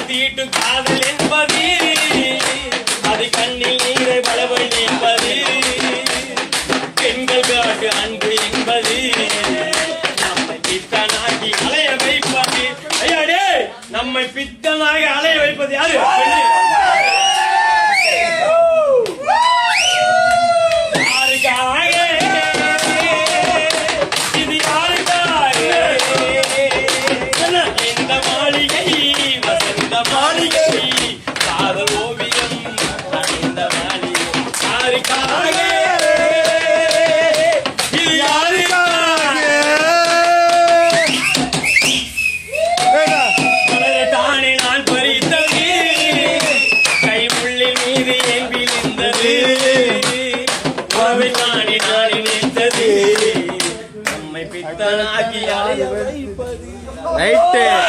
தீட்டும் காதல் என்பது அது கண்ணில் நீரை பலவழி என்பது பெண்கள் காட்டு அன்பு என்பது நம்மை பித்தனாகி அலைய வைப்பது. ஐயாடே, நம்மை பித்தனாகி அலைய வைப்பது யாரு? நம்மை பித்தனாகி அலைய வைப்பது.